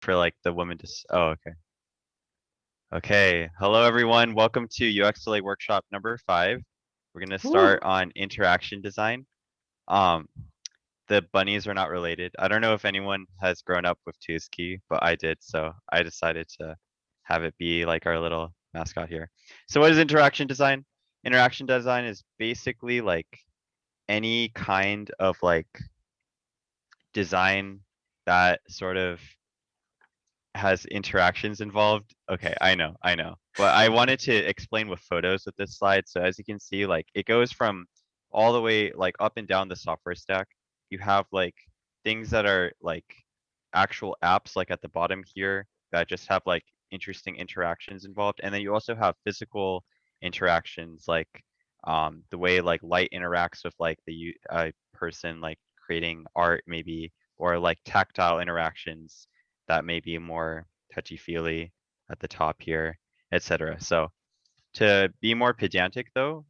for like the woman to, oh, okay. Okay, hello everyone. Welcome to UXLA workshop number 5. We're gonna start on interaction design. Um, the bunnies are not related. I don't know if anyone has grown up with Tuzki, but I did, so I decided to have it be like our little mascot here. So what is interaction design? Interaction design is basically like any kind of like design that sort of has interactions involved. Okay, I know. But I wanted to explain with photos with this slide. So as you can see, like it goes from all the way like up and down the software stack. You have like things that are like actual apps like at the bottom here that just have like interesting interactions involved. And then you also have physical interactions like the way like light interacts with like the person like creating art maybe, or like tactile interactions that may be more touchy-feely at the top here, etc. So to be more pedantic though,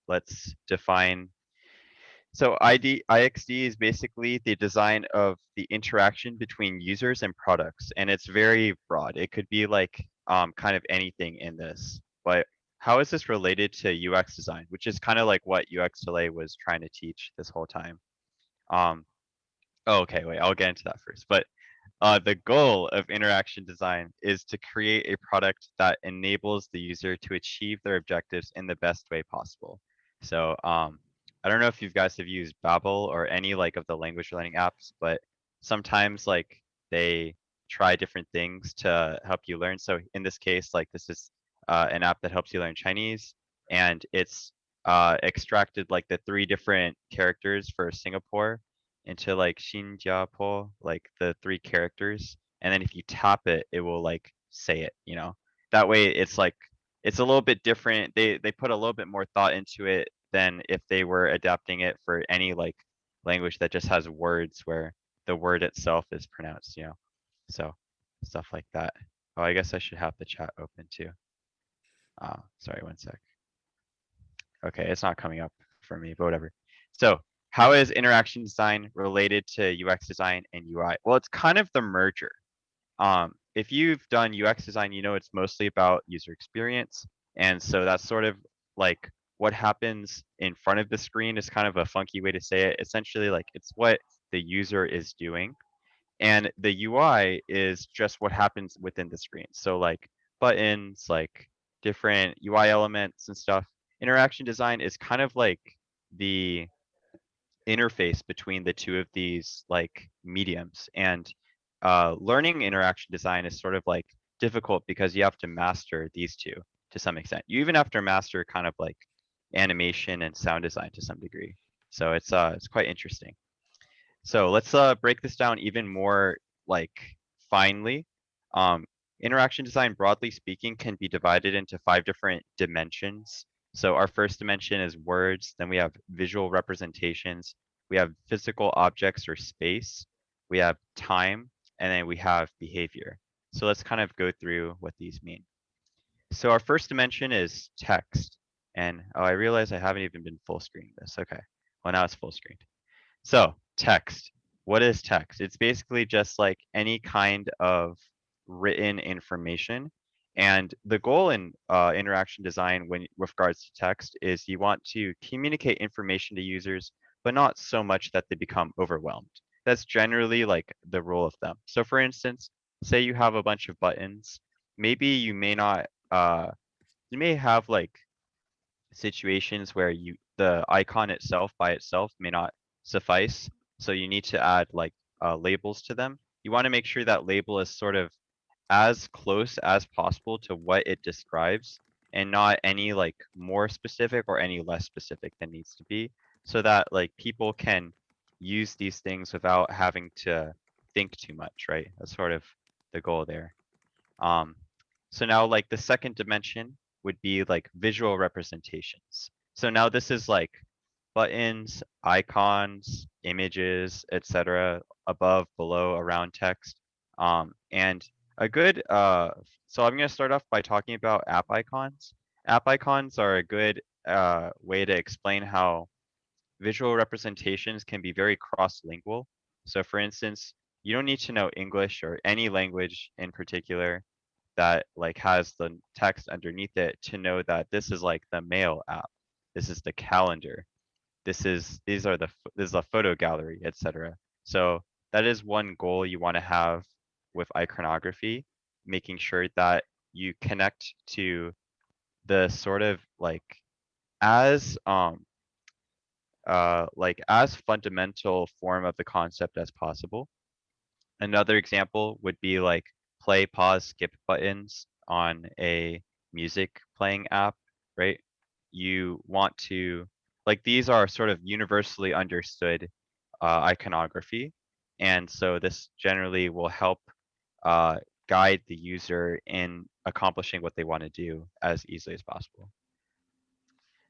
let's define. So IXD is basically the design of the interaction between users and products, and it's very broad. It could be like kind of anything in this. But how is this related to UX design, which is kind of like what UXLA was trying to teach this whole time? Oh, okay, wait, I'll get into that first. But the goal of interaction design is to create a product that enables the user to achieve their objectives in the best way possible. So I don't know if you guys have used Babel or any like of the language learning apps, but sometimes like they try different things to help you learn. So in this case, like this is an app that helps you learn Chinese, and it's extracted like the 3 different characters for Singapore into like Shinjapo, like the 3 characters, and then if you tap it, it will like say it, you know. That way it's like it's a little bit different. They put a little bit more thought into it than if they were adapting it for any like language that just has words where the word itself is pronounced, you know. So stuff like that. Oh, I guess I should have the chat open too. Sorry, one sec. Okay, it's not coming up for me, but whatever. So how is interaction design related to UX design and UI? Well, it's kind of the merger. If you've done UX design, you know it's mostly about user experience. And so that's sort of like what happens in front of the screen is kind of a funky way to say it. Essentially, like it's what the user is doing. And the UI is just what happens within the screen. So like buttons, like different UI elements and stuff. Interaction design is kind of like the interface between the two of these like mediums. And learning interaction design is sort of like difficult because you have to master these two to some extent. You even have to master kind of like animation and sound design to some degree. So it's quite interesting. So let's break this down even more like finely. Um, interaction design, broadly speaking, can be divided into 5 different dimensions. So our first dimension is words, then we have visual representations, we have physical objects or space, we have time, and then we have behavior. So let's kind of go through what these mean. So our first dimension is text. And oh, I realize I haven't even been full screening this. Okay, well now it's full screened. So text, what is text? It's basically just like any kind of written information. And the goal in interaction design when with regards to text is you want to communicate information to users, but not so much that they become overwhelmed. That's generally like the rule of thumb. So for instance, say you have a bunch of buttons, maybe you may not, you may have like situations where the icon itself by itself may not suffice. So you need to add like labels to them. You want to make sure that label is sort of as close as possible to what it describes and not any like more specific or any less specific than needs to be, so that like people can use these things without having to think too much, right? That's sort of the goal there. Um, so now like the second dimension would be like visual representations. So now this is like buttons, icons, images, etc. above, below, around text. And a good, so I'm gonna start off by talking about app icons. App icons are a good way to explain how visual representations can be very cross-lingual. So for instance, you don't need to know English or any language in particular that like has the text underneath it to know that this is like the mail app. This is the calendar. This is a photo gallery, etc. So that is one goal you want to have with iconography, making sure that you connect to the sort of as as fundamental form of the concept as possible. Another example would be like play, pause, skip buttons on a music playing app, right? You want to, like, these are sort of universally understood iconography. And so this generally will help uh, guide the user in accomplishing what they want to do as easily as possible.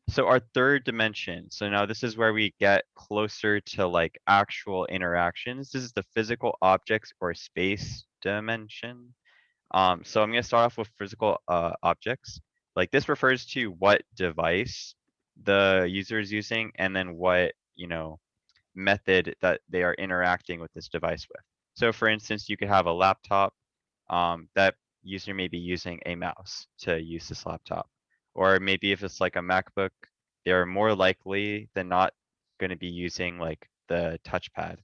So our third dimension, so now this is where we get closer to like actual interactions. This is the physical objects or space dimension. So I'm gonna start off with physical objects. Like this refers to what device the user is using and then what, method that they are interacting with this device with. So for instance, you could have a laptop that user may be using a mouse to use this laptop. Or maybe if it's like a MacBook, they're more likely than not going to be using like the touchpad.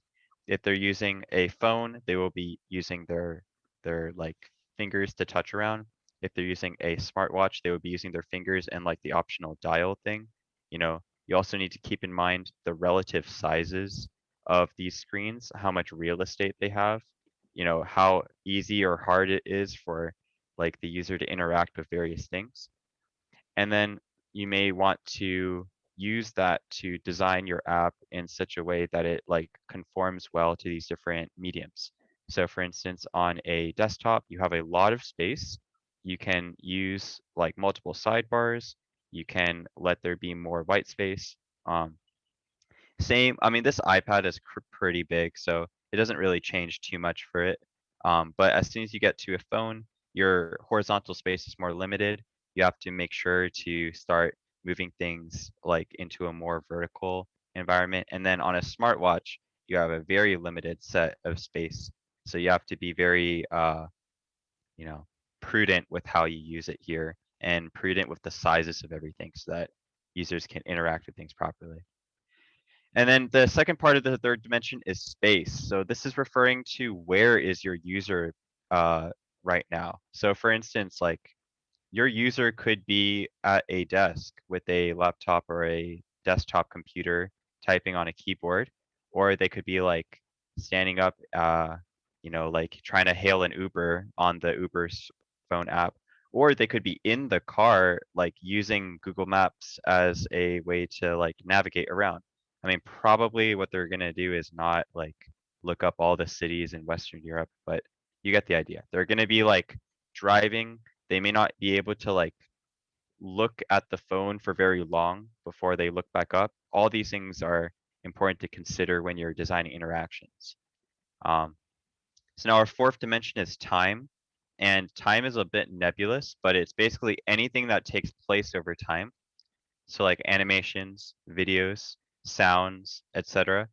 If they're using a phone, they will be using their like fingers to touch around. If they're using a smartwatch, they would be using their fingers and like the optional dial thing. You also need to keep in mind the relative sizes of these screens, how much real estate they have, how easy or hard it is for like the user to interact with various things. And then you may want to use that to design your app in such a way that it like conforms well to these different mediums. So for instance, on a desktop, you have a lot of space. You can use like multiple sidebars. You can let there be more white space. Um, I mean, this iPad is pretty big, so it doesn't really change too much for it. But as soon as you get to a phone, your horizontal space is more limited. You have to make sure to start moving things like into a more vertical environment. And then on a smartwatch, you have a very limited set of space. So you have to be very, you know, prudent with how you use it here and prudent with the sizes of everything so that users can interact with things properly. And then the second part of the third dimension is space. So this is referring to where is your user right now. So for instance, like your user could be at a desk with a laptop or a desktop computer typing on a keyboard, or they could be like standing up, like trying to hail an Uber on the Uber's phone app, or they could be in the car, like using Google Maps as a way to like navigate around. I mean, probably what they're gonna do is not like look up all the cities in Western Europe, but you get the idea. They're gonna be like driving. They may not be able to like look at the phone for very long before they look back up. All these things are important to consider when you're designing interactions. Um, so now our fourth dimension is time. And time is a bit nebulous, but it's basically anything that takes place over time. So like animations, videos, sounds, etc.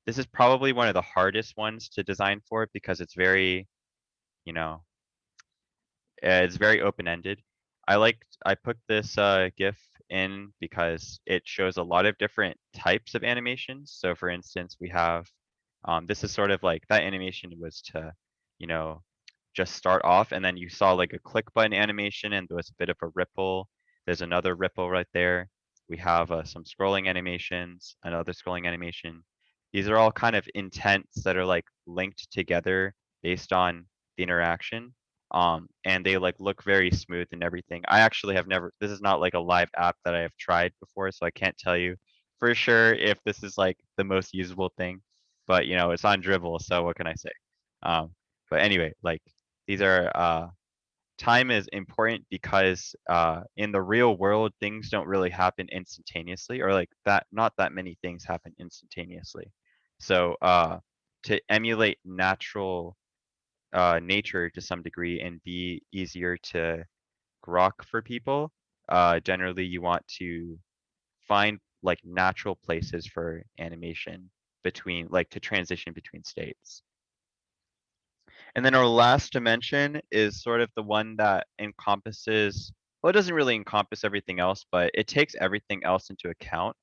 This is probably one of the hardest ones to design for because it's very, you know, it's very open-ended. I put this GIF in because it shows a lot of different types of animations. So for instance, we have this is sort of like that animation was to, you know, just start off, and then you saw like a click button animation, and there was a bit of a ripple. There's another ripple right there. We have some scrolling animations, another scrolling animation. These are all kind of intents that are like linked together based on the interaction. And they like look very smooth and everything. I actually have never, this is not like a live app that I have tried before, so I can't tell you for sure if this is like the most usable thing, but it's on Dribbble, so what can I say? But anyway, like these are, time is important because in the real world, things don't really happen instantaneously, or like that, not that many things happen instantaneously. So to emulate natural nature to some degree and be easier to grok for people, generally you want to find like natural places for animation between like to transition between states. And then our last dimension is sort of the one that encompasses, well, it doesn't really encompass everything else, but it takes everything else into account,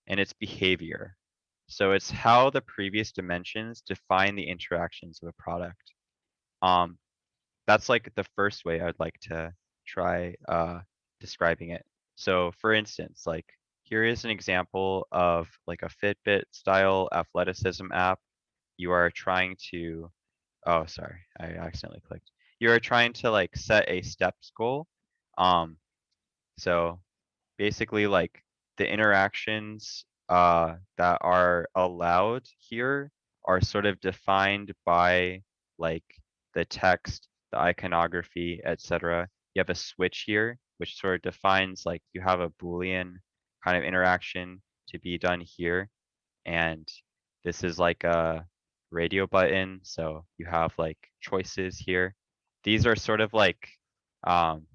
and it's behavior. So it's how the previous dimensions define the interactions of a product. Um, that's like the first way I'd like to try describing it. So for instance, like here is an example of like a Fitbit style athleticism app. You are trying to, oh, sorry, I accidentally clicked. You are trying to like set a steps goal. Um, so basically like the interactions that are allowed here are sort of defined by like the text, the iconography, etc. You have a switch here, which sort of defines like you have a Boolean kind of interaction to be done here. And this is like a radio button. So you have like choices here. These are sort of like um,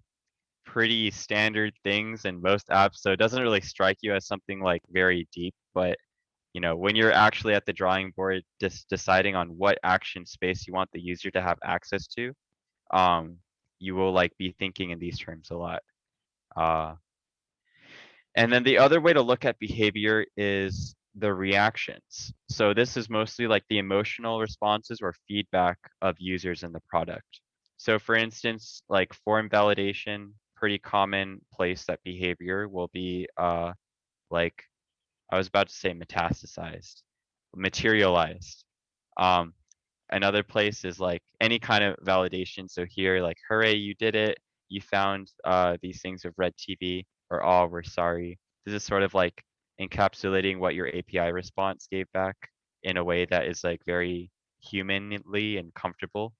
pretty standard things in most apps, so it doesn't really strike you as something like very deep, but you know, when you're actually at the drawing board deciding on what action space you want the user to have access to, um, you will like be thinking in these terms a lot. And then the other way to look at behavior is the reactions. So this is mostly like the emotional responses or feedback of users in the product. So for instance, like form validation, pretty common place that behavior will be like, I was about to say metastasized, materialized. Um, Another place is like any kind of validation. So here, like, hooray, you did it. You found these things of red TV, or oh, we're sorry. This is sort of like encapsulating what your API response gave back in a way that is like very humanly and comfortable.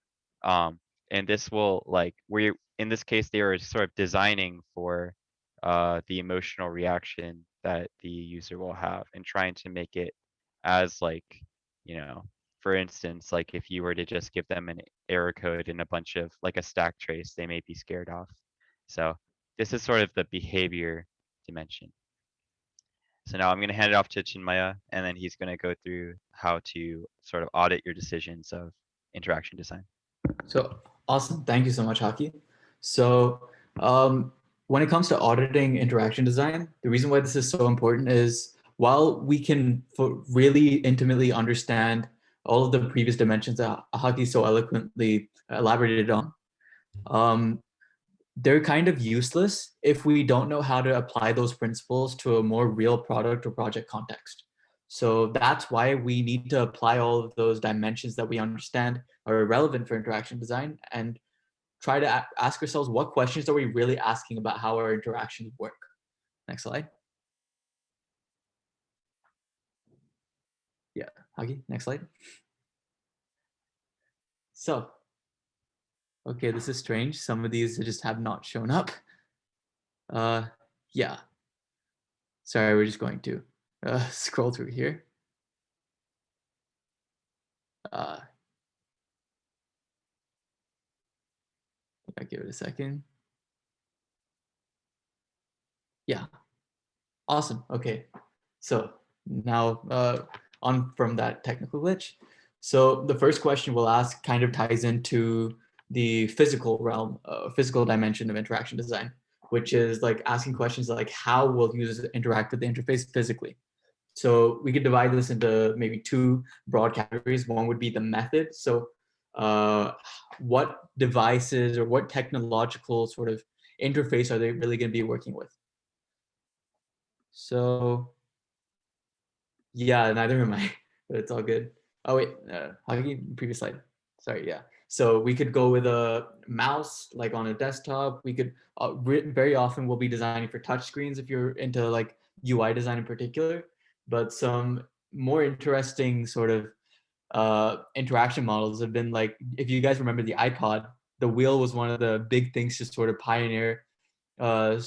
And this will like, we're in this case, they are sort of designing for the emotional reaction that the user will have and trying to make it as like, you know, for instance, like if you were to just give them an error code and a bunch of like a stack trace, they may be scared off. So this is sort of the behavior dimension. So now I'm going to hand it off to Chinmaya, and then he's going to go through how to sort of audit your decisions of interaction design. So awesome. Thank you so much, Haki. So when it comes to auditing interaction design, the reason why this is so important is while we can really intimately understand all of the previous dimensions that Haki so eloquently elaborated on, they're kind of useless if we don't know how to apply those principles to a more real product or project context. So that's why we need to apply all of those dimensions that we understand are relevant for interaction design and try to ask ourselves, what questions are we really asking about how our interactions work? Next slide. Yeah, Hagi, next slide. So, okay, this is strange. Some of these just have not shown up. Yeah. Sorry, we're just going to scroll through here. I'll give it a second. Yeah, awesome. Okay, so now on from that technical glitch. So the first question we'll ask kind of ties into the physical realm, physical dimension of interaction design, which is like asking questions like how will users interact with the interface physically? So we could divide this into maybe two broad categories. One would be the method. So what devices or what technological sort of interface are they really going to be working with? So yeah, neither am I, but it's all good. Oh wait, Hagi, previous slide. Sorry, yeah. So we could go with a mouse, like on a desktop. We could very often we'll be designing for touch screens if you're into like UI design in particular. But some more interesting sort of interaction models have been like, if you guys remember the iPod, the wheel was one of the big things to sort of pioneer a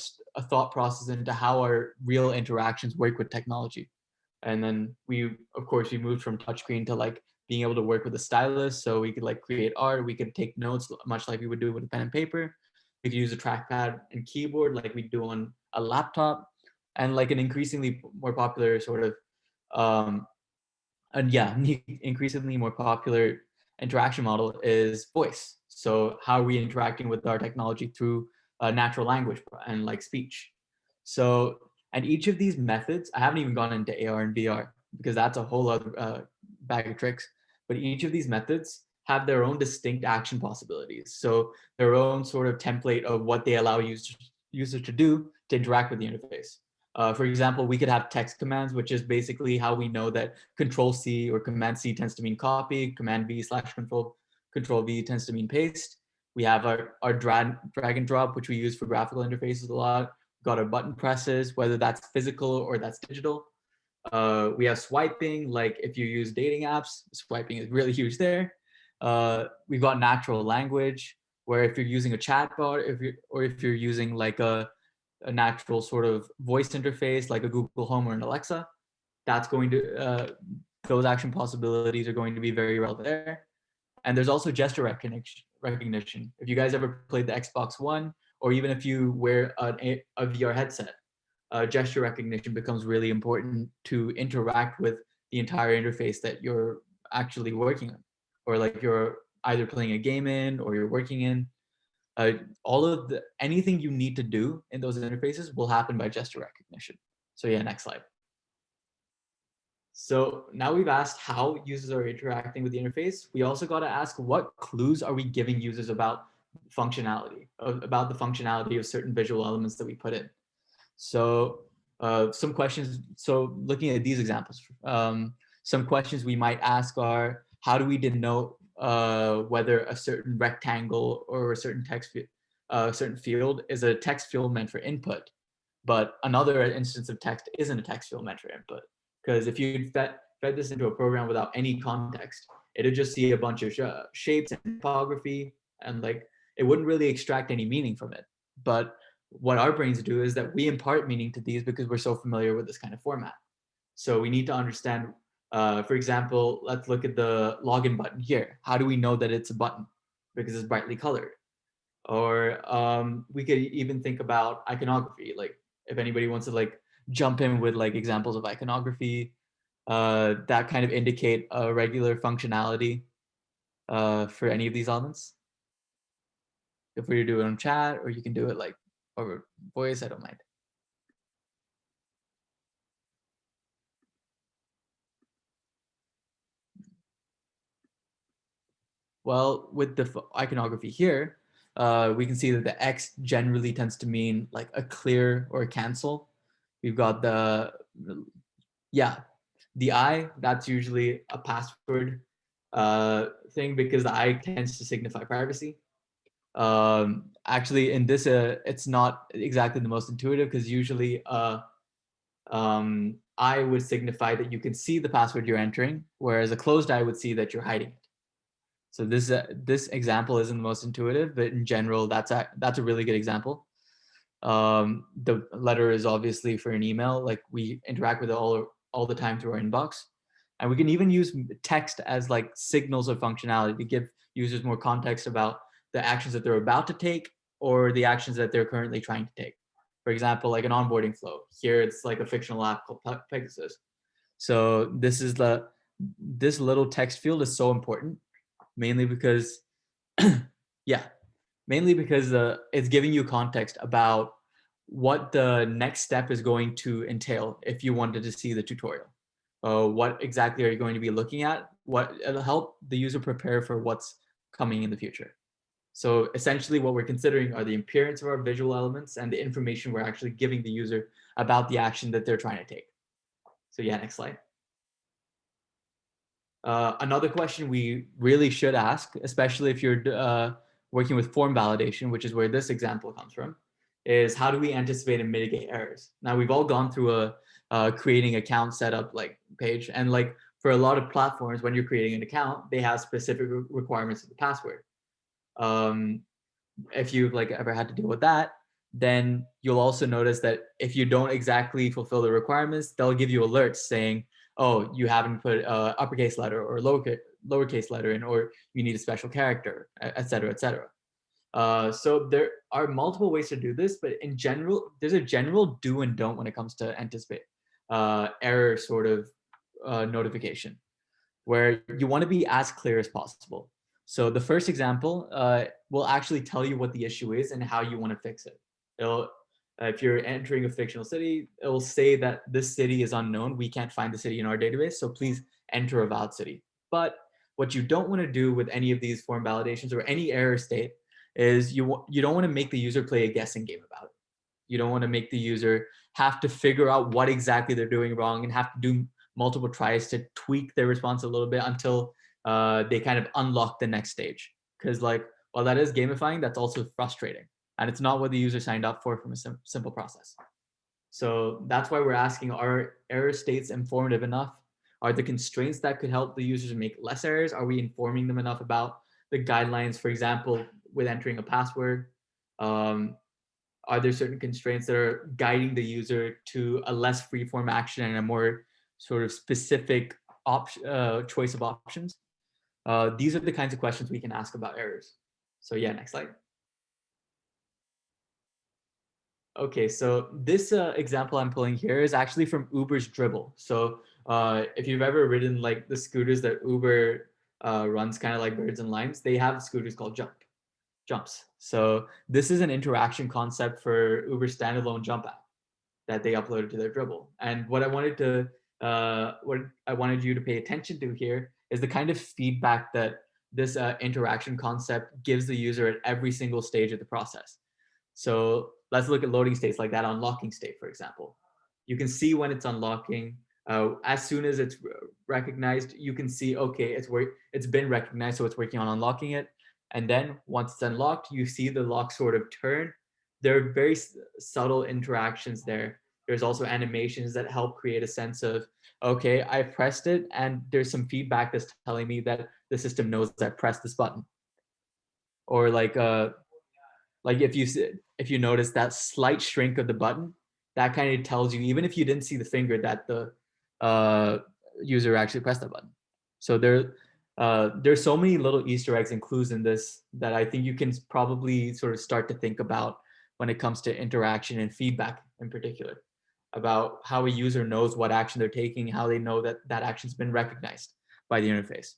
thought process into how our real interactions work with technology. And then we, of course, we moved from touchscreen to like being able to work with a stylus. So we could like create art, we could take notes much like we would do with a pen and paper. We could use a trackpad and keyboard like we do on a laptop. And like an increasingly more popular sort of, and yeah, increasingly more popular interaction model is voice. So how are we interacting with our technology through natural language and like speech? So, and each of these methods, I haven't even gone into AR and VR because that's a whole other bag of tricks, but each of these methods have their own distinct action possibilities. So their own sort of template of what they allow users to do to interact with the interface. For example, we could have text commands, which is basically how we know that Control C or Command C tends to mean copy, Command V / Control V tends to mean paste. We have our drag and drop, which we use for graphical interfaces a lot. We've got our button presses, whether that's physical or that's digital. We have swiping, like if you use dating apps, swiping is really huge there. We've got natural language, where if you're using a chatbot, if you're using like a natural sort of voice interface like a Google Home or an Alexa, that's going to those action possibilities are going to be very relevant there. And there's also gesture recognition. If you guys ever played the Xbox One, or even if you wear a VR headset, gesture recognition becomes really important to interact with the entire interface that you're actually working on, or like you're either playing a game in or you're working in. All of anything you need to do in those interfaces will happen by gesture recognition. So yeah, next slide. So now we've asked how users are interacting with the interface. We also got to ask what clues are we giving users about functionality, about the functionality of certain visual elements that we put in. So some questions, so looking at these examples, some questions we might ask are, how do we denote whether a certain rectangle or a certain certain field is a text field meant for input, but another instance of text isn't a text field meant for input? Because if you fed this into a program without any context, it'd just see a bunch of shapes and topography, and like it wouldn't really extract any meaning from it. But what our brains do is that we impart meaning to these because we're so familiar with this kind of format. So we need to understand, for example, let's look at the login button here. How do we know that it's a button? Because it's brightly colored. Or we could even think about iconography. Like if anybody wants to like jump in with like examples of iconography that kind of indicate a regular functionality for any of these elements. If we do it on chat, or you can do it like over voice, I don't mind. Well, with the iconography here, we can see that the X generally tends to mean like a clear or a cancel. We've got the, yeah, the I, that's usually a password thing because the I tends to signify privacy. Actually, in this, it's not exactly the most intuitive because usually I would signify that you can see the password you're entering, whereas a closed I would see that you're hiding it. So this example isn't the most intuitive, but in general, that's a really good example. The letter is obviously for an email, like we interact with it all the time through our inbox. And we can even use text as like signals of functionality to give users more context about the actions that they're about to take or the actions that they're currently trying to take. For example, like an onboarding flow. Here it's like a fictional app called Pegasus. So this little text field is so important, mainly because, yeah, mainly because it's giving you context about what the next step is going to entail if you wanted to see the tutorial. What exactly are you going to be looking at? It'll help the user prepare for what's coming in the future. So essentially what we're considering are the appearance of our visual elements and the information we're actually giving the user about the action that they're trying to take. So yeah, next slide. Another question we really should ask, especially if you're working with form validation, which is where this example comes from, is how do we anticipate and mitigate errors? Now we've all gone through a creating account setup like page, and like for a lot of platforms, when you're creating an account, they have specific requirements of the password. If you've like ever had to deal with that, then you'll also notice that if you don't exactly fulfill the requirements, they'll give you alerts saying, oh, you haven't put uppercase letter or lowercase letter in, or you need a special character, et cetera, et cetera. So there are multiple ways to do this, but in general, there's a general do and don't when it comes to anticipate error sort of notification. where you want to be as clear as possible. So the first example will actually tell you what the issue is and how you want to fix it. It'll, if you're entering a fictional city, it will say that this city is unknown. We can't find the city in our database, so please enter a valid city. But what you don't want to do with any of these form validations or any error state is you don't want to make the user play a guessing game about it. You don't want to make the user have to figure out what exactly they're doing wrong and have to do multiple tries to tweak their response a little bit until they kind of unlock the next stage. Because like, while that is gamifying, that's also frustrating. And it's not what the user signed up for from a simple process. So that's why we're asking, are error states informative enough? Are the constraints that could help the users make less errors? Are we informing them enough about the guidelines, for example, with entering a password? Are there certain constraints that are guiding the user to a less free-form action and a more sort of specific choice of options? These are the kinds of questions we can ask about errors. So yeah, next slide. Okay, so this example I'm pulling here is actually from Uber's Dribble. So if you've ever ridden like the scooters that Uber runs, kind of like Birds and Limes, they have scooters called jumps. So this is an interaction concept for Uber's standalone jump app that they uploaded to their Dribble. And what I wanted you to pay attention to here is the kind of feedback that this interaction concept gives the user at every single stage of the process. So let's look at loading states like that unlocking state, for example. You can see when it's unlocking. As soon as it's recognized, you can see, okay, it's been recognized, so it's working on unlocking it. And then once it's unlocked, you see the lock sort of turn. There are very subtle interactions there. There's also animations that help create a sense of, okay, I pressed it, and there's some feedback that's telling me that the system knows I pressed this button. Or like if you notice that slight shrink of the button, that kind of tells you, even if you didn't see the finger, that the user actually pressed that button. So there's so many little Easter eggs and clues in this that I think you can probably sort of start to think about when it comes to interaction and feedback in particular, about how a user knows what action they're taking, how they know that that action's been recognized by the interface.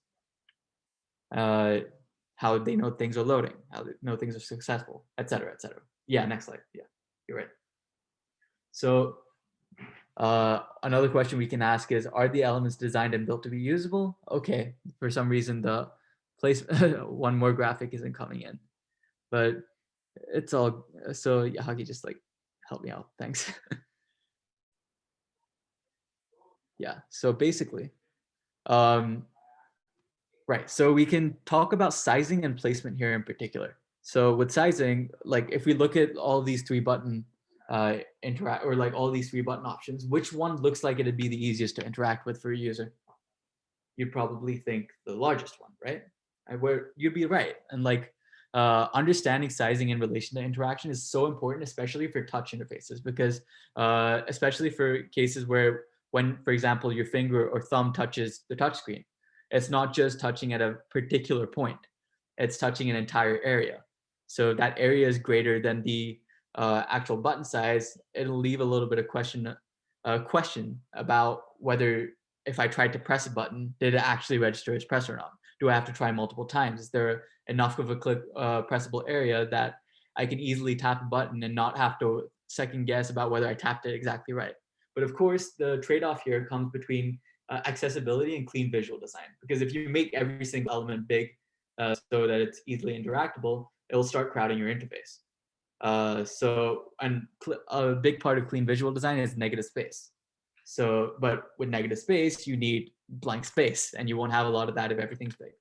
How they know things are loading, how they know things are successful, et cetera, et cetera. Yeah, next slide. Yeah, you're right. So another question we can ask is, are the elements designed and built to be usable? Okay, for some reason the place one more graphic isn't coming in, but it's all, so yeah, Huggy, just like help me out, thanks. Yeah, so basically, right, so we can talk about sizing and placement here in particular. So with sizing, like if we look at all these three button interact, or like all these three button options, which one looks like it'd be the easiest to interact with for a user? You'd probably think the largest one, right? And where you'd be right. And like understanding sizing in relation to interaction is so important, especially for touch interfaces, because especially for cases where when, for example, your finger or thumb touches the touch screen, it's not just touching at a particular point, it's touching an entire area. So that area is greater than the actual button size. It'll leave a little bit of question about whether, if I tried to press a button, did it actually register as press or not? Do I have to try multiple times? Is there enough of a pressable area that I can easily tap a button and not have to second guess about whether I tapped it exactly right? But of course, the trade-off here comes between accessibility and clean visual design. Because if you make every single element big so that it's easily interactable, it'll start crowding your interface. And a big part of clean visual design is negative space. So, but with negative space, you need blank space, and you won't have a lot of that if everything's big.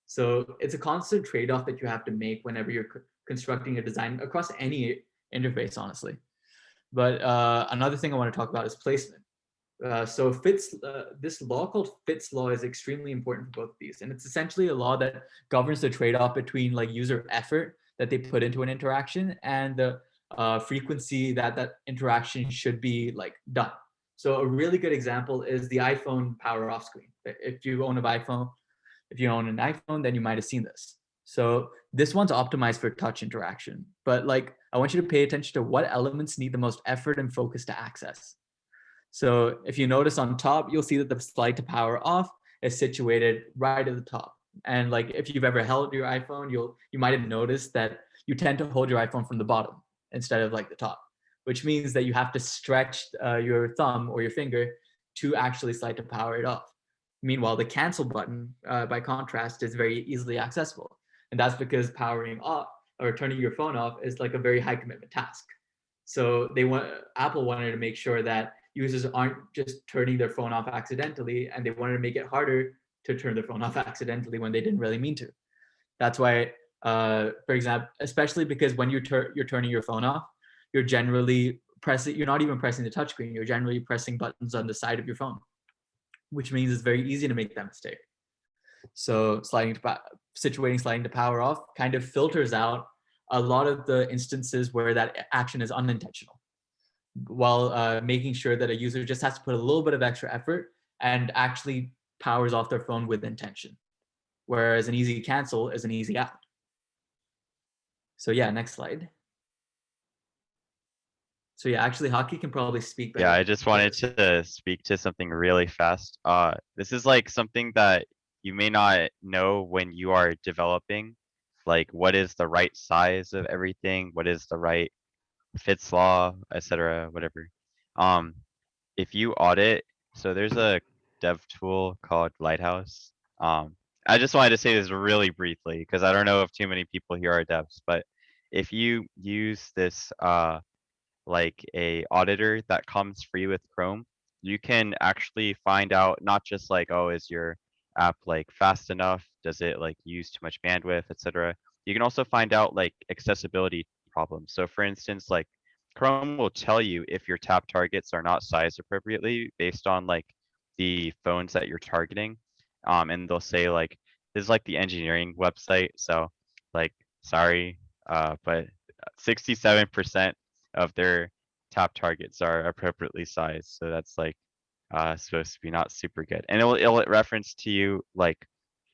So it's a constant trade-off that you have to make whenever you're constructing a design across any interface, honestly. But another thing I want to talk about is placement. So this law called Fitts law is extremely important for both of these. And it's essentially a law that governs the trade-off between like user effort that they put into an interaction and the frequency that that interaction should be like done. So a really good example is the iPhone power off screen. If you own an iPhone, then you might have seen this. So this one's optimized for touch interaction, but like I want you to pay attention to what elements need the most effort and focus to access. So if you notice on top, you'll see that the slide to power off is situated right at the top. And like if you've ever held your iPhone, you might have noticed that you tend to hold your iPhone from the bottom instead of like the top, which means that you have to stretch your thumb or your finger to actually slide to power it off. Meanwhile, the cancel button, by contrast, is very easily accessible. And that's because powering off or turning your phone off is like a very high commitment task. So Apple wanted to make sure that users aren't just turning their phone off accidentally, and they wanted to make it harder to turn their phone off accidentally when they didn't really mean to. That's why, for example, especially because when you're turning your phone off, you're not even pressing the touchscreen, you're generally pressing buttons on the side of your phone, which means it's very easy to make that mistake. So situating sliding to power off kind of filters out a lot of the instances where that action is unintentional, while making sure that a user just has to put a little bit of extra effort and actually powers off their phone with intention. Whereas an easy cancel is an easy out. So yeah, next slide. So yeah, actually Hockey can probably speak better. Yeah, I just wanted to speak to something really fast. This is like something that you may not know when you are developing, like what is the right size of everything, what is the right fits law, etc., whatever. Um, if you audit, so there's a dev tool called Lighthouse. I just wanted to say this really briefly because I don't know if too many people here are devs, but if you use this like a auditor that comes free with Chrome, you can actually find out not just like, oh, is your app like fast enough? Does it like use too much bandwidth, etc. You can also find out like accessibility problems. So for instance, like Chrome will tell you if your tap targets are not sized appropriately based on like the phones that you're targeting. And they'll say like, this is like the engineering website. So like, sorry, but 67% of their top targets are appropriately sized. So that's like supposed to be not super good. And it'll reference to you like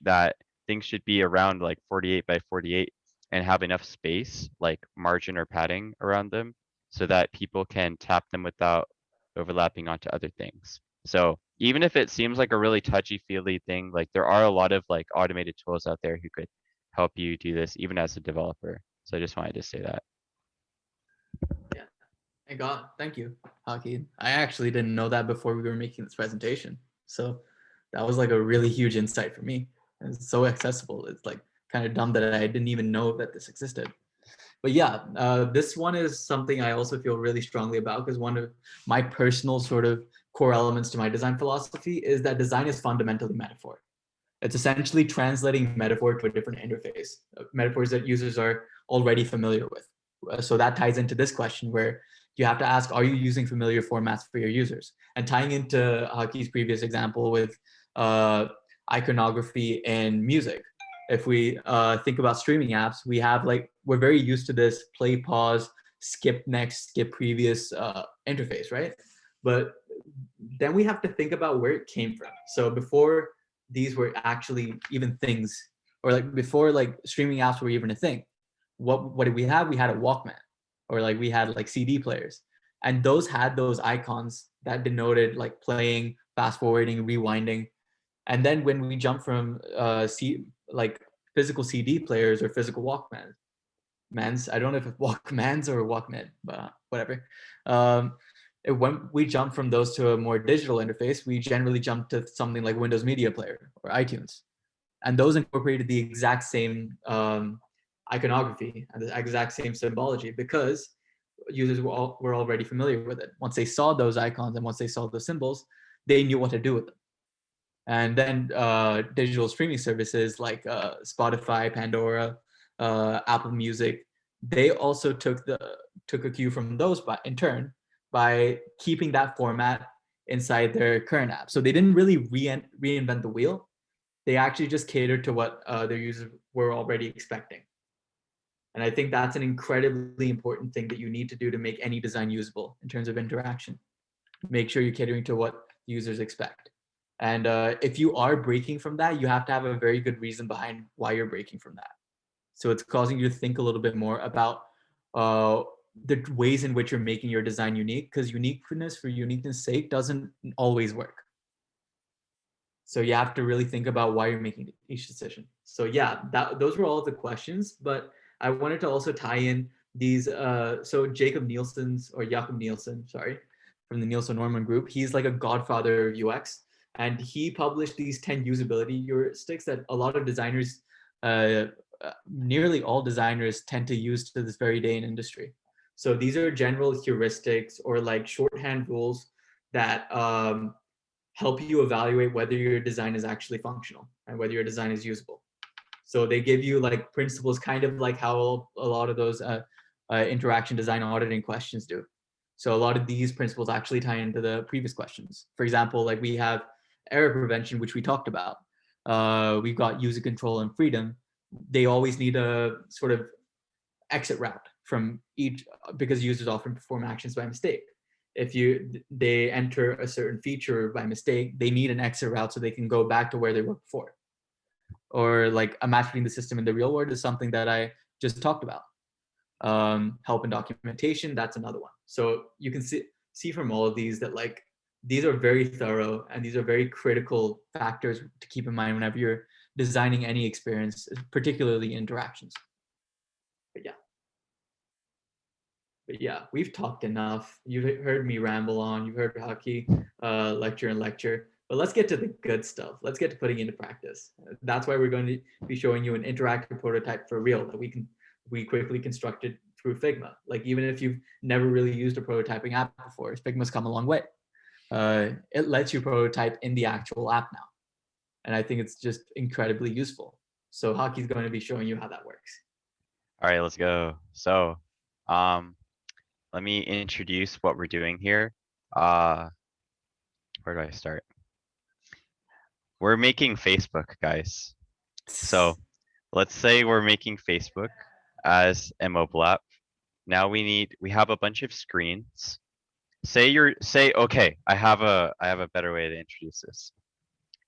that things should be around like 48 by 48 and have enough space, like margin or padding around them, so that people can tap them without overlapping onto other things. So even if it seems like a really touchy-feely thing, like there are a lot of like automated tools out there who could help you do this even as a developer. So I just wanted to say that. Yeah, thank God, thank you, Hockey. I actually didn't know that before we were making this presentation. So that was like a really huge insight for me. And it's so accessible. It's like kind of dumb that I didn't even know that this existed. But yeah, this one is something I also feel really strongly about because one of my personal sort of core elements to my design philosophy is that design is fundamentally metaphor. It's essentially translating metaphor to a different interface, metaphors that users are already familiar with. So that ties into this question where you have to ask, are you using familiar formats for your users? And tying into Haki's previous example with iconography and music, if we think about streaming apps, we're very used to this play, pause, skip next, skip previous interface, right? But then we have to think about where it came from. So before these were actually even things, or like before like streaming apps were even a thing, what did we have? We had a Walkman, or like we had like CD players, and those had those icons that denoted like playing, fast forwarding, rewinding. And then when we jump from like physical CD players or physical Walkmans, I don't know if it's Walkmans or Walkman, but whatever. When we jump from those to a more digital interface, we generally jump to something like Windows Media Player or iTunes. And those incorporated the exact same iconography and the exact same symbology because users were already familiar with it. Once they saw those icons and once they saw those symbols, they knew what to do with them. And then digital streaming services like Spotify, Pandora, Apple Music, they also took a cue from those in turn by keeping that format inside their current app. So they didn't really reinvent the wheel. They actually just catered to what their users were already expecting. And I think that's an incredibly important thing that you need to do to make any design usable in terms of interaction. Make sure you're catering to what users expect. And if you are breaking from that, you have to have a very good reason behind why you're breaking from that. So it's causing you to think a little bit more about the ways in which you're making your design unique, because uniqueness for uniqueness sake doesn't always work. So you have to really think about why you're making each decision. So yeah, those were all the questions, but I wanted to also tie in these. So Jakob Nielsen, sorry, from the Nielsen Norman group, he's like a godfather of UX, and he published these 10 usability heuristics that a lot of designers, nearly all designers, tend to use to this very day in industry. So these are general heuristics or like shorthand rules that help you evaluate whether your design is actually functional and whether your design is usable. So they give you like principles, kind of like how a lot of those interaction design auditing questions do. So a lot of these principles actually tie into the previous questions. For example, like we have error prevention, which we talked about. We've got user control and freedom. They always need a sort of exit route from each, because users often perform actions by mistake. If they enter a certain feature by mistake, they need an exit route so they can go back to where they were before. Or like imagining the system in the real world is something that I just talked about. Help and documentation, that's another one. So you can see from all of these that like these are very thorough and these are very critical factors to keep in mind whenever you're designing any experience, particularly interactions. But yeah, we've talked enough. You've heard me ramble on. You've heard Hockey lecture and lecture. But let's get to the good stuff. Let's get to putting into practice. That's why we're going to be showing you an interactive prototype for real that we quickly constructed through Figma. Like even if you've never really used a prototyping app before, Figma's come a long way. It lets you prototype in the actual app now, and I think it's just incredibly useful. So Hockey's going to be showing you how that works. All right, let's go. So, let me introduce what we're doing here. Where do I start? We're making Facebook, guys. So let's say we're making Facebook as a mobile app. Now we have a bunch of screens. Okay, I have a better way to introduce this.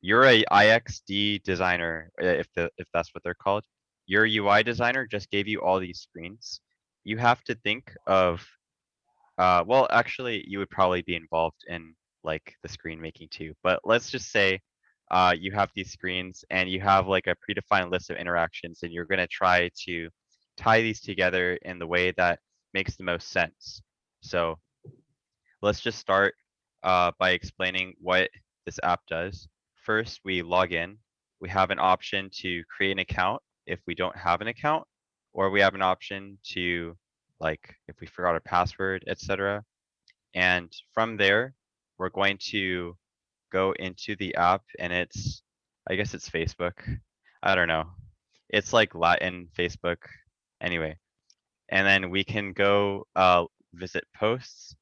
You're a IXD designer, if that's what they're called. Your UI designer just gave you all these screens. You have to think of well, actually, you would probably be involved in like the screen making too. But let's just say you have these screens and you have like a predefined list of interactions, and you're going to try to tie these together in the way that makes the most sense. So let's just start by explaining what this app does. First, we log in. We have an option to create an account if we don't have an account, or we have an option to, like, if we forgot our password, etc. And from there, we're going to go into the app, and I guess it's Facebook. I don't know. It's like Latin Facebook. Anyway, and then we can go visit posts,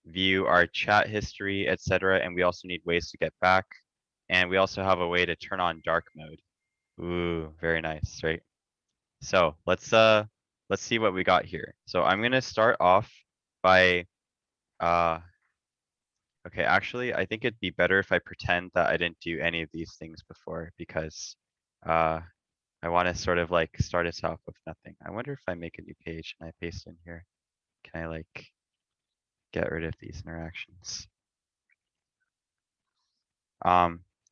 view our chat history, etc. And we also need ways to get back. And we also have a way to turn on dark mode. Ooh, very nice, right? So let's see what we got here. So I'm gonna start off by okay, actually I think it'd be better if I pretend that I didn't do any of these things before, because I want to sort of like start us off with nothing. I wonder if I make a new page and I paste in here, can I like get rid of these interactions?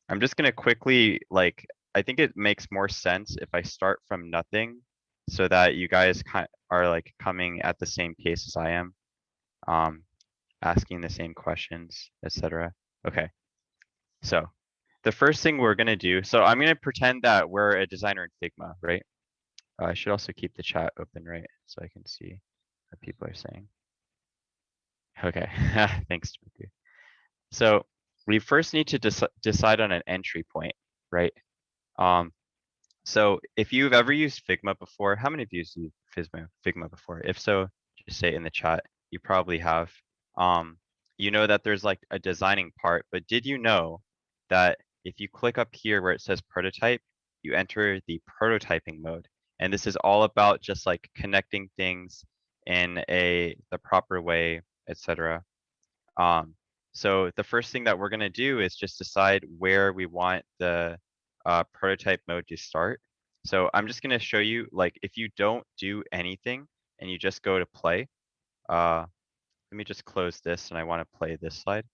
I'm just gonna quickly, like, I think it makes more sense if I start from nothing so that you guys are like coming at the same pace as I am, asking the same questions, etc. Okay, so the first thing we're gonna do, so I'm gonna pretend that we're a designer in Figma, right? I should also keep the chat open, right? So I can see what people are saying. Okay, thanks, Timothy. So we first need to decide on an entry point, right? So if you've ever used Figma before, how many of you used Figma before? If so, just say in the chat. You probably have. You know that there's like a designing part, but did you know that if you click up here where it says prototype, you enter the prototyping mode? And this is all about just like connecting things in the proper way, etc. So the first thing that we're gonna do is just decide where we want the prototype mode to start. So I'm just gonna show you, like, if you don't do anything and you just go to play, let me just close this and I wanna play this slide.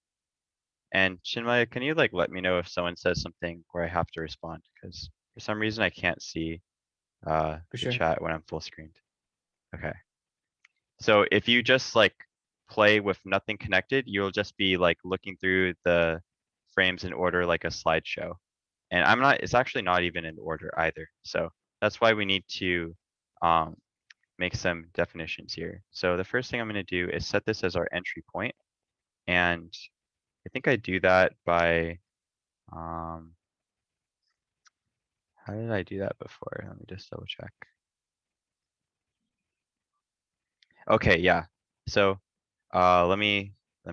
And Chinmaya, can you like let me know if someone says something where I have to respond? Because for some reason I can't see For the sure. chat when I'm full screened. Okay. So if you just like play with nothing connected, you'll just be like looking through the frames in order like a slideshow. And it's actually not even in order either. So that's why we need to make some definitions here. So the first thing I'm gonna do is set this as our entry point. And I think I do that by, how did I do that before? Let me just double check. Okay, yeah. So let me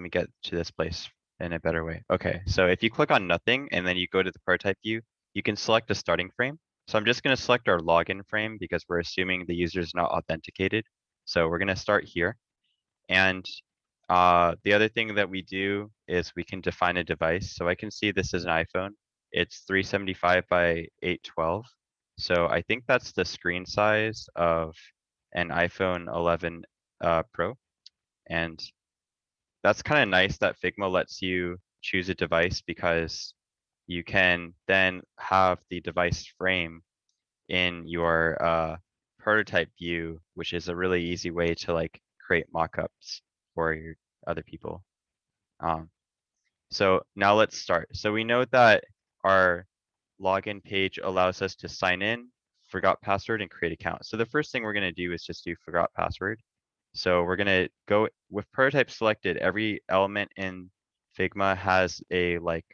get to this place in a better way. Okay, so if you click on nothing and then you go to the prototype view, you can select a starting frame. So I'm just gonna select our login frame because we're assuming the user is not authenticated. So we're gonna start here. And the other thing that we do is we can define a device. So I can see this is an iPhone. It's 375 by 812. So I think that's the screen size of an iPhone 11 Pro. And that's kind of nice that Figma lets you choose a device because you can then have the device frame in your prototype view, which is a really easy way to like create mockups for your other people. So now let's start. So we know that our login page allows us to sign in, forgot password, and create account. So the first thing we're gonna do is just do forgot password. So we're gonna go with prototype selected. Every element in Figma has a like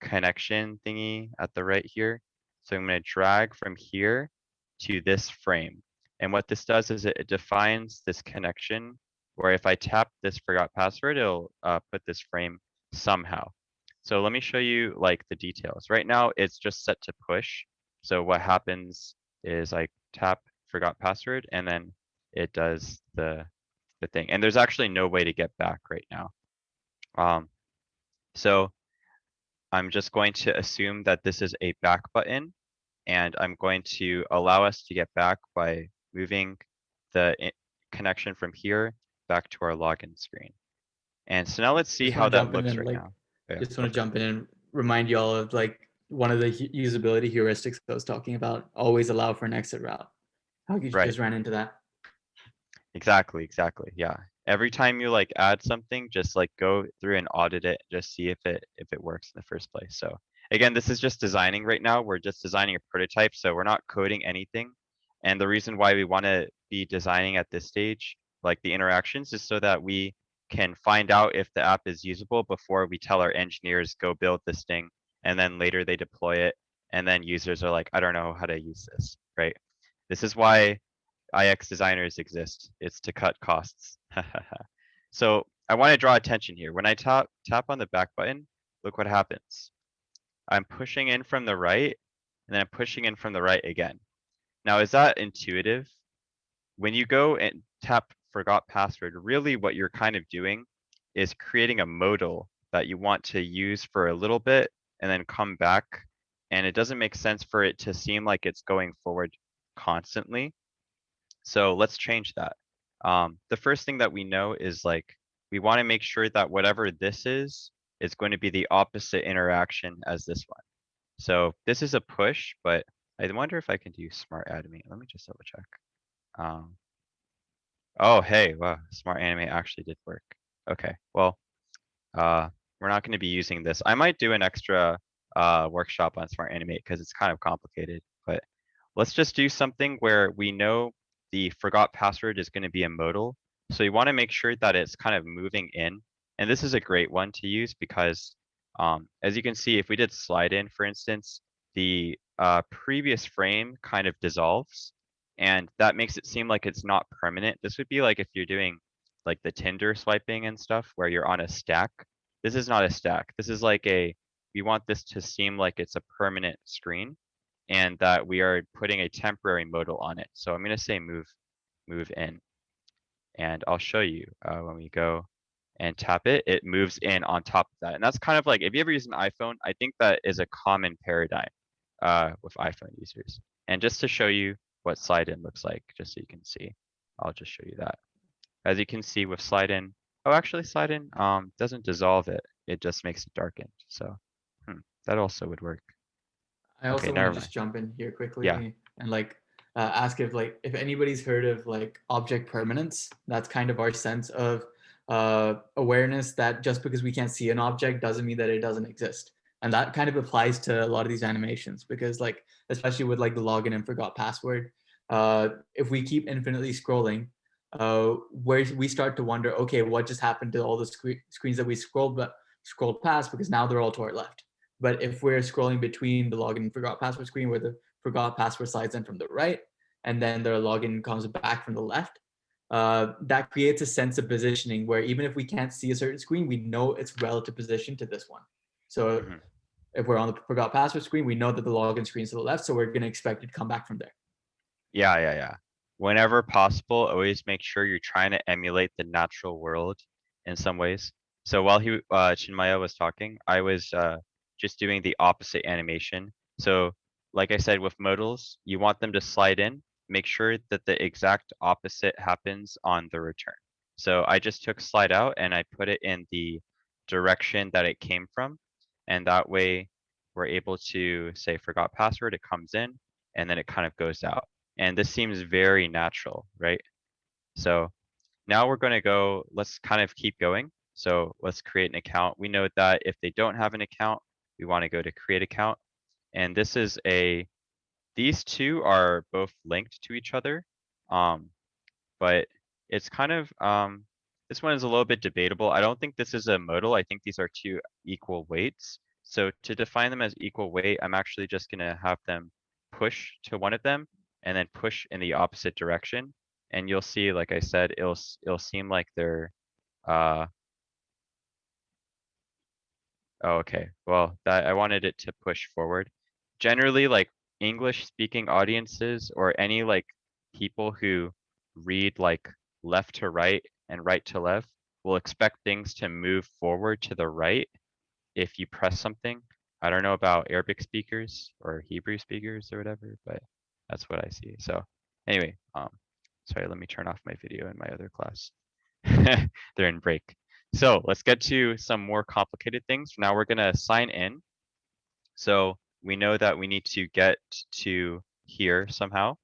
connection thingy at the right here. So I'm gonna drag from here to this frame. And what this does is it defines this connection where if I tap this forgot password, it'll put this frame somehow. So let me show you like the details. Right now it's just set to push. So what happens is I tap forgot password and then it does the thing. And there's actually no way to get back right now. So I'm just going to assume that this is a back button and I'm going to allow us to get back by moving the connection from here back to our login screen. And so now let's see Just want how to that jump in looks and right like, now. Yeah, just go want to for it. jump in and remind you all of like one of the usability heuristics I was talking about. Always allow for an exit route. How you Right. just ran into that? Exactly. Yeah. Every time you like add something, just like go through and audit it, just see if it works in the first place. So again, this is just designing right now. We're just designing a prototype, so we're not coding anything. And the reason why we want to be designing at this stage, like the interactions, is so that we can find out if the app is usable before we tell our engineers go build this thing, and then later they deploy it, and then users are like, I don't know how to use this, right? This is why UX designers exist. It's to cut costs. So I want to draw attention here. When I tap on the back button, look what happens. I'm pushing in from the right, and then I'm pushing in from the right again. Now, is that intuitive? When you go and tap forgot password, really what you're kind of doing is creating a modal that you want to use for a little bit and then come back. And it doesn't make sense for it to seem like it's going forward constantly. So let's change that. The first thing that we know is like, we want to make sure that whatever this is going to be the opposite interaction as this one. So this is a push, but I wonder if I can do smart animate. Let me just double check. Oh, hey, wow, smart animate actually did work. Okay, well, we're not going to be using this. I might do an extra workshop on smart animate because it's kind of complicated, but let's just do something where we know the forgot password is going to be a modal. So you want to make sure that it's kind of moving in. And this is a great one to use because as you can see, if we did slide in, for instance, the previous frame kind of dissolves and that makes it seem like it's not permanent. This would be like if you're doing like the Tinder swiping and stuff where you're on a stack. This is not a stack. This is like we want this to seem like it's a permanent screen and that we are putting a temporary modal on it. So I'm going to say move in. And I'll show you when we go and tap it, it moves in on top of that. And that's kind of like, if you ever use an iPhone, I think that is a common paradigm with iPhone users. And just to show you what slide in looks like, just so you can see, I'll just show you that. As you can see with slide in, oh, actually slide in doesn't dissolve it. it just makes it darkened. So that also would work. I Okay, also want never to mind. just jump in here Yeah. quickly and like ask if anybody's heard of like object permanence. That's kind of our sense of awareness that just because we can't see an object doesn't mean that it doesn't exist. And that kind of applies to a lot of these animations because like especially with like the login and forgot password, if we keep infinitely scrolling, where we start to wonder, okay, what just happened to all the screens that we scrolled past because now they're all to our left. But if we're scrolling between the login and forgot password screen where the forgot password slides in from the right, and then the login comes back from the left, that creates a sense of positioning where even if we can't see a certain screen, we know its relative position to this one. So Mhm. if we're on the forgot password screen, we know that the login screen is to the left, so we're going to expect it to come back from there. Yeah. Whenever possible, always make sure you're trying to emulate the natural world in some ways. So while Chinmaya was talking, I was just doing the opposite animation. So like I said, with modals, you want them to slide in, make sure that the exact opposite happens on the return. So I just took slide out and I put it in the direction that it came from. And that way we're able to say forgot password, it comes in, and then it kind of goes out. And this seems very natural, right? So now we're gonna go, let's kind of keep going. So let's create an account. We know that if they don't have an account, we wanna go to create account. And this is these two are both linked to each other. But it's kind of, this one is a little bit debatable. I don't think this is a modal. I think these are two equal weights. So to define them as equal weight, I'm actually just gonna have them push to one of them and then push in the opposite direction. And you'll see, like I said, it'll seem like they're, oh, okay. Well, that I wanted it to push forward. Generally, like English speaking audiences or any like people who read like left to right and right to left will expect things to move forward to the right if you press something. I don't know about Arabic speakers or Hebrew speakers or whatever, but that's what I see. So anyway, sorry, let me turn off my video in my other class. They're in break. So let's get to some more complicated things. Now we're gonna sign in. So we know that we need to get to here somehow.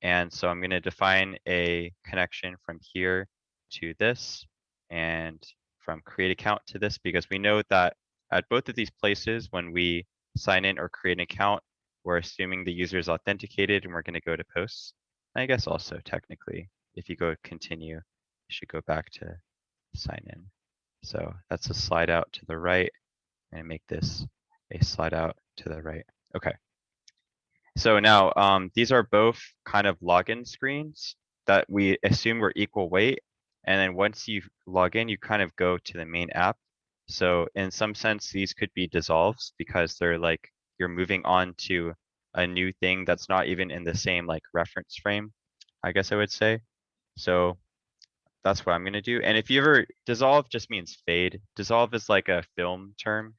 And so I'm gonna define a connection from here to this and from create account to this because we know that at both of these places, when we sign in or create an account, we're assuming the user is authenticated and we're gonna go to posts. I guess also technically, if you go continue, you should go back to sign in. So that's a slide out to the right and make this a slide out to the right. Okay. So now these are both kind of login screens that we assume were equal weight. And then once you log in, you kind of go to the main app. So in some sense, these could be dissolves because they're like, you're moving on to a new thing that's not even in the same like reference frame, I guess I would say. So that's what I'm gonna do. And if you ever, dissolve just means fade. Dissolve is like a film term.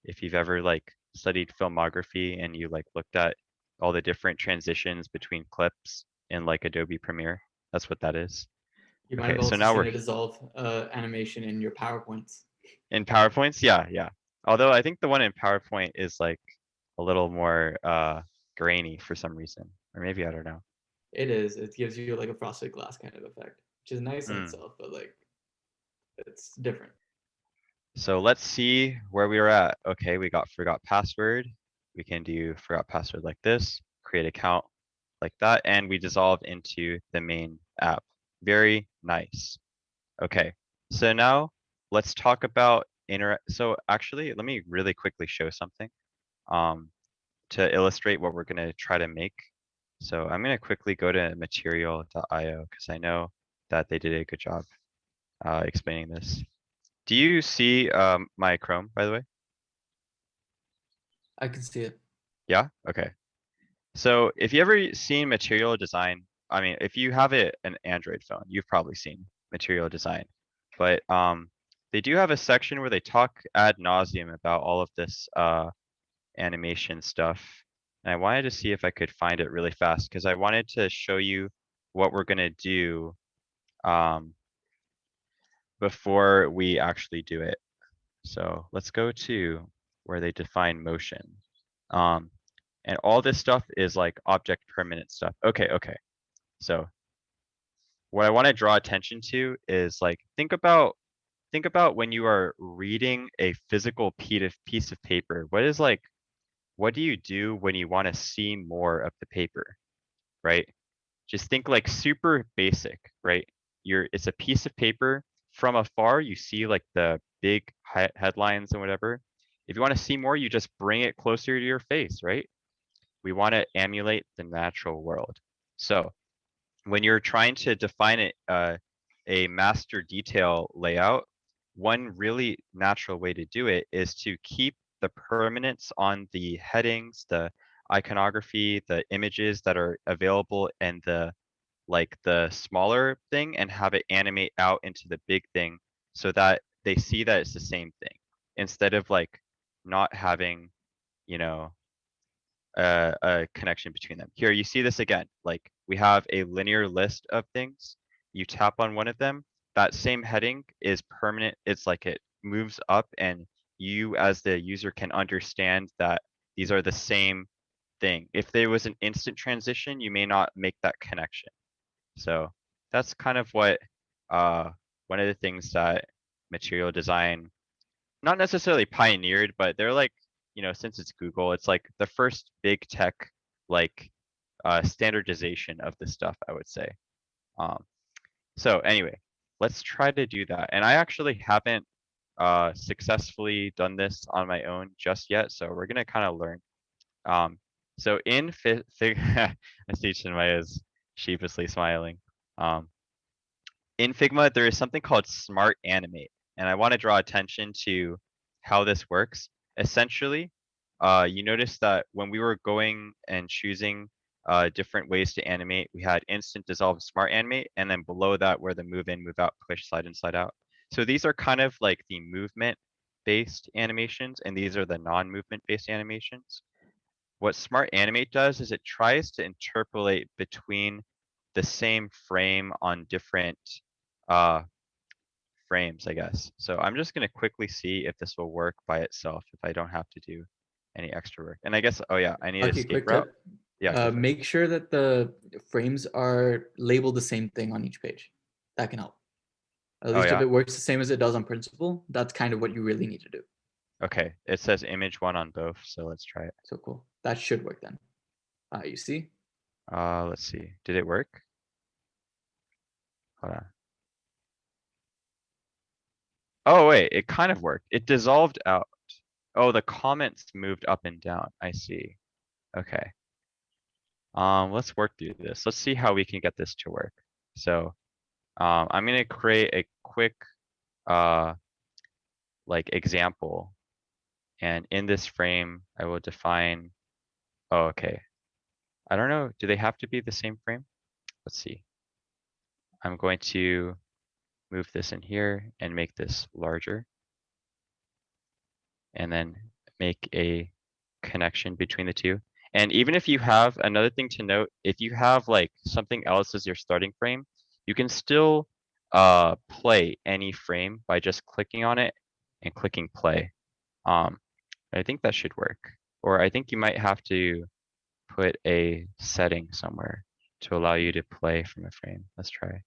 If you've ever like studied filmography and you like looked at all the different transitions between clips in like Adobe Premiere, that's what that is. You might Okay, have so also now seen we're a dissolve animation in your PowerPoints. in PowerPoints. Yeah. Although I think the one in PowerPoint is like a little more grainy for some reason, or maybe I don't know. It is. It gives you like a frosted glass kind of effect, which is nice in Hmm. itself, but like it's different. So let's see where we were at. Okay, we got forgot password. We can do forgot password like this, create account like that, and we dissolve into the main app. Very nice. Okay, so now let's talk about so actually, let me really quickly show something um, to illustrate what we're gonna try to make. So I'm gonna quickly go to material.io because I know that they did a good job explaining this. Do you see my Chrome, by the way? I can see it. Yeah? Okay. So if you ever seen material design, I mean, if you have an Android phone, you've probably seen material design. But they do have a section where they talk ad nauseum about all of this animation stuff. And I wanted to see if I could find it really fast because I wanted to show you what we're gonna do um, before we actually do it. So let's go to where they define motion. And all this stuff is like object permanent stuff. Okay. So what I want to draw attention to is like, think about when you are reading a physical piece of paper. What do you do when you want to see more of the paper, right? Just think like super basic, right? It's a piece of paper. From afar, you see like the big headlines and whatever. If you want to see more, you just bring it closer to your face, right? We want to emulate the natural world. So when you're trying to define a master detail layout, one really natural way to do it is to keep the permanence on the headings, the iconography, the images that are available in the smaller thing, and have it animate out into the big thing so that they see that it's the same thing, instead of like not having, you know, a connection between them. Here, you see this again, like we have a linear list of things. You tap on one of them, that same heading is permanent. It's like it moves up, and you as the user can understand that these are the same thing. If there was an instant transition, you may not make that connection. So that's kind of what one of the things that material design not necessarily pioneered, but they're like, since it's Google, it's like the first big tech like standardization of this stuff, I would say. So anyway, let's try to do that. And I actually haven't successfully done this on my own just yet, so we're gonna kind of learn. So in I see Chinmaya is sheepishly smiling. In Figma, there is something called Smart Animate, and I want to draw attention to how this works. Essentially, you notice that when we were going and choosing different ways to animate, we had Instant Dissolve, Smart Animate, and then below that were the Move In, Move Out, Push, Slide in, Slide Out. So these are kind of like the movement-based animations, and these are the non-movement-based animations. What Smart Animate does is it tries to interpolate between the same frame on different uh, frames, I guess. So I'm just gonna quickly see if this will work by itself if I don't have to do any extra work. And I guess, oh yeah, I need Okay, escape quick route. tip. Yeah, go for it. Make sure that the frames are labeled the same thing on each page. That can help. At Oh least if yeah, it works the same as it does on principle, that's kind of what you really need to do. okay. It says image one on both, so let's try it. So cool. That should work then. You see? Let's see. Did it work? Hold on. Oh wait, it kind of worked. It dissolved out. Oh, the comments moved up and down. I see. Okay. Let's work through this. Let's see how we can get this to work. So, I'm gonna create a quick, uh, like example. And in this frame, I will define, oh, okay. I don't know, do they have to be the same frame? Let's see. I'm going to move this in here and make this larger. And then make a connection between the two. And even if you have, another thing to note, if you have like something else as your starting frame, you can still play any frame by just clicking on it and clicking play. I think that should work. Or I think you might have to put a setting somewhere to allow you to play from a frame. Let's try.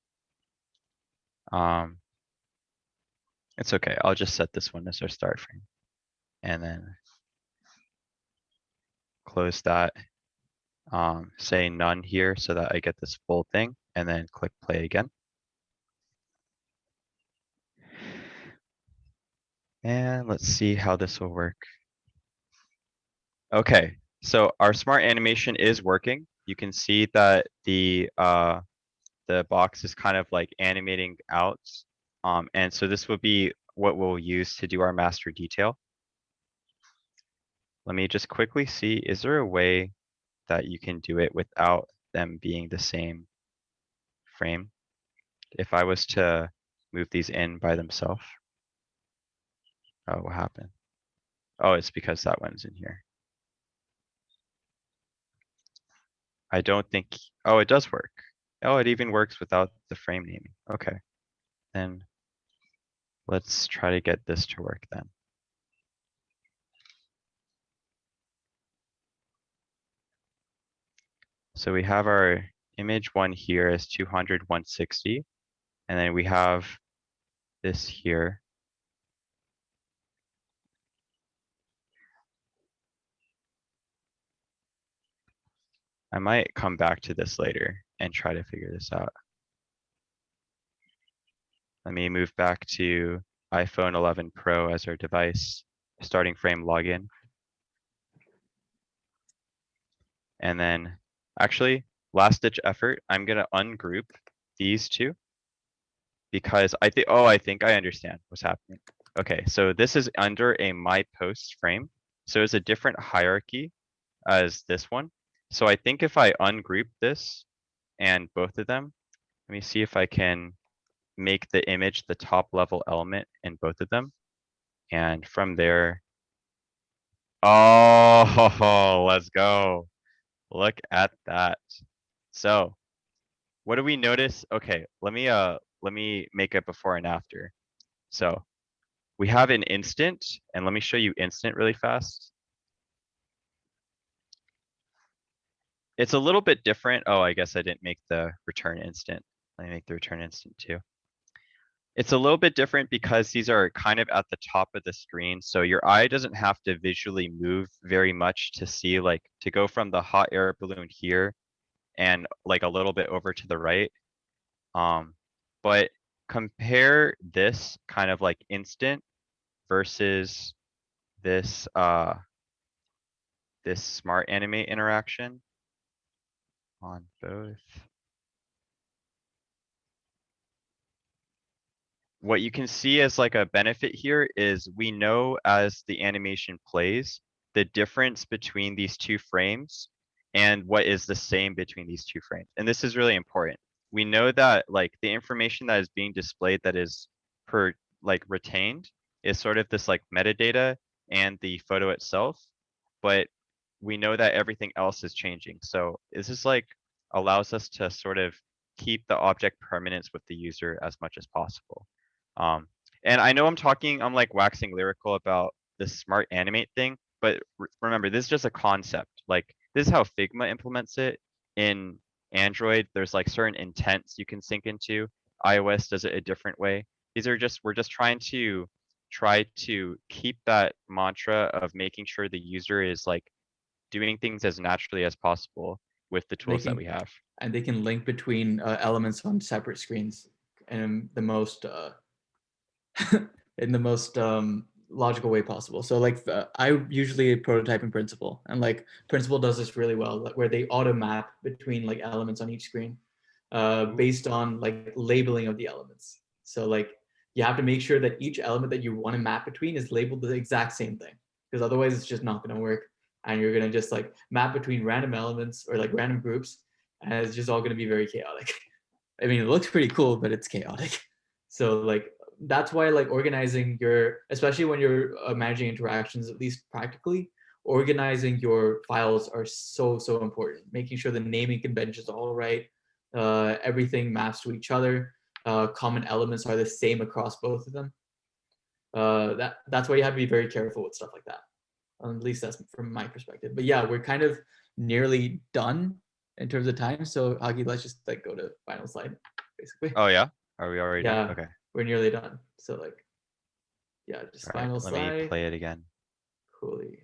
It's okay. I'll just set this one as our start frame. And then close that. Say none here so that I get this full thing, and then click play again. And let's see how this will work. Okay, so our smart animation is working. You can see that the box is kind of like animating out. And so this will be what we'll use to do our master detail. Let me just quickly see, is there a way that you can do it without them being the same frame? If I was to move these in by themselves. Oh, what happened? Oh, it's because that one's in here. I don't think, oh, it does work. Oh, it even works without the frame naming. Okay, then let's try to get this to work then. So we have our image one here is 200, 160. And then we have this here. I might come back to this later and try to figure this out. Let me move back to iPhone 11 Pro as our device, starting frame login. And then actually, last ditch effort, I'm gonna ungroup these two because I think I understand what's happening. Okay, so this is under a my post frame. So it's a different hierarchy as this one. So I think if I ungroup this and both of them, let me see if I can make the image the top level element in both of them. And from there, oh, let's go. Look at that. So what do we notice? Okay, let me make a before and after. So we have an instant, and let me show you instant really fast. It's a little bit different. Oh, I guess I didn't make the return instant. Let me make the return instant too. It's a little bit different because these are kind of at the top of the screen. So your eye doesn't have to visually move very much to see, like, to go from the hot air balloon here and like a little bit over to the right. But compare this kind of like instant versus this this smart animate interaction on both. What you can see as like a benefit here is we know as the animation plays, the difference between these two frames and what is the same between these two frames. And this is really important. We know that like the information that is being displayed that is like retained is sort of this like metadata and the photo itself, but we know that everything else is changing. So this is like allows us to sort of keep the object permanence with the user as much as possible. Um, and I know I'm like waxing lyrical about the smart animate thing, but remember, this is just a concept. Like this is how Figma implements it in Android. There's like certain intents you can sync into. iOS does it a different way. We're just trying to keep that mantra of making sure the user is like doing things as naturally as possible with the tools that we have. And they can link between elements on separate screens in the most in the most logical way possible. So like I usually prototype in Principle, and like Principle does this really well, where they auto map between like elements on each screen based on like labeling of the elements. So like you have to make sure that each element that you want to map between is labeled the exact same thing, because otherwise it's just not going to work, and you're going to just like map between random elements or like random groups, and it's just all going to be very chaotic. I mean, it looks pretty cool, but it's chaotic. So like that's why like organizing your, especially when you're managing interactions, at least practically, organizing your files are so important. Making sure the naming conventions are all right, everything maps to each other, common elements are the same across both of them. That's why you have to be very careful with stuff like that. At least that's from my perspective. But yeah, we're kind of nearly done in terms of time. So Hagi, let's just like go to final slide, basically. Oh yeah? Are we already done? Yeah, Okay. we're nearly done. So like, yeah, just All right, final let me slide. play it again. Coolly.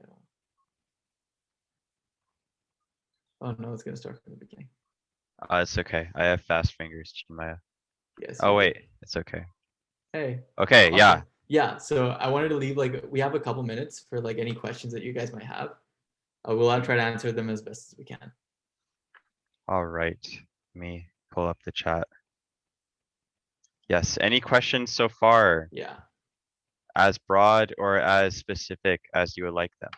Oh no, it's gonna start from the beginning. It's okay. I have fast fingers, Chinmaya. Yes. Oh You wait, do. it's okay. Hey. Okay, yeah. Awesome. Yeah. So I wanted to leave like we have a couple minutes for like any questions that you guys might have. We'll try to answer them as best as we can. All right. Let me pull up the chat. Yes, any questions so far? Yeah. As broad or as specific as you would like them?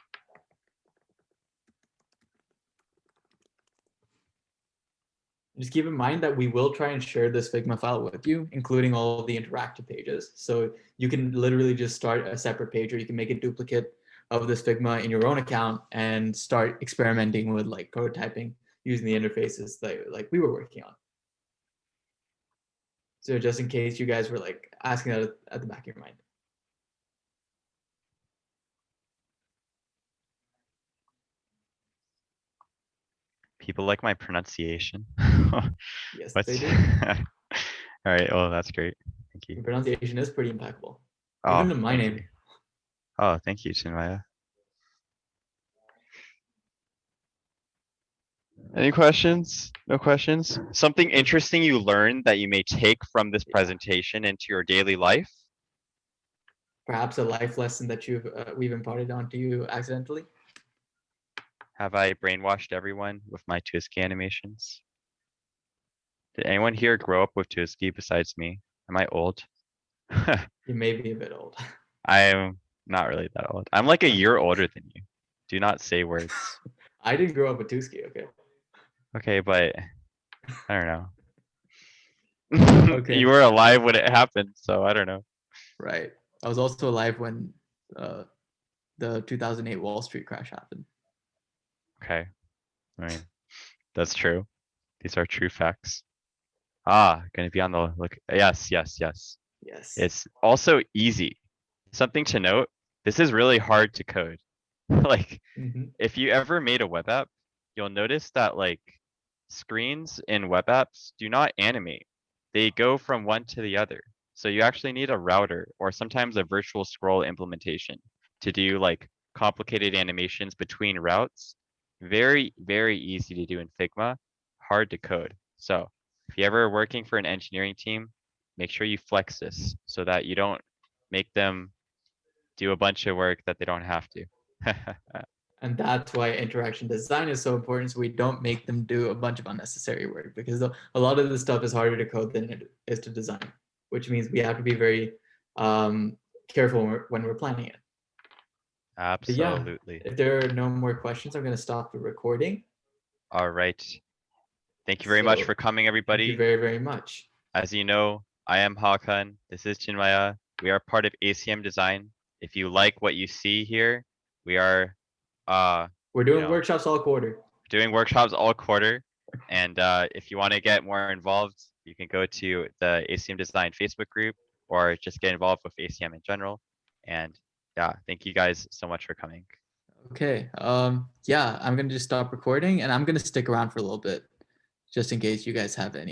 Just keep in mind that we will try and share this Figma file with you, including all of the interactive pages. So you can literally just start a separate page, or you can make a duplicate of this Figma in your own account and start experimenting with like prototyping using the interfaces that like we were working on. So just in case you guys were like asking that at the back of your mind. People like my pronunciation. Yes, What's they do. all right, well, that's great. Thank you. Your pronunciation is pretty impeccable. Oh, Even in my thank name. you. Oh, thank you, Chinmaya. Any questions? No questions? Something interesting you learned that you may take from this Yeah. presentation into your daily life? Perhaps a life lesson that we've imparted onto you accidentally. Have I brainwashed everyone with my Tuski animations? Did anyone here grow up with Tuski besides me? Am I old? You may be a bit old. I'm not really that old. I'm like a year older than you. Do not say words. I didn't grow up with Tuski, okay? Okay, but I don't know. Okay. You were alive when it happened, so I don't know. Right. I was also alive when the 2008 Wall Street crash happened. Okay, I mean, that's true. These are true facts. Ah, gonna be on the look. Yes, yes, yes. Yes. It's also easy. Something to note, this is really hard to code. Like, Mhm. if you ever made a web app, you'll notice that like screens in web apps do not animate. They go from one to the other. So you actually need a router or sometimes a virtual scroll implementation to do like complicated animations between routes. Very, very easy to do in Figma, hard to code. So if you're ever working for an engineering team, make sure you flex this so that you don't make them do a bunch of work that they don't have to. And that's why interaction design is so important. So we don't make them do a bunch of unnecessary work, because a lot of this stuff is harder to code than it is to design, which means we have to be very careful when we're planning it. But yeah, Absolutely. if there are no more questions, I'm going to stop the recording. All right. Thank you very much for So coming, thank you everybody. very, very much. As you know, I am Hakan. This is Chinmaya. We are part of ACM Design. If you like what you see here, we are We're you doing know, workshops all quarter. doing workshops all quarter. And if you want to get more involved, you can go to the ACM Design Facebook group or just get involved with ACM in general. And yeah, thank you guys so much for coming. Okay. Yeah, I'm going to just stop recording and I'm going to stick around for a little bit just in case you guys have any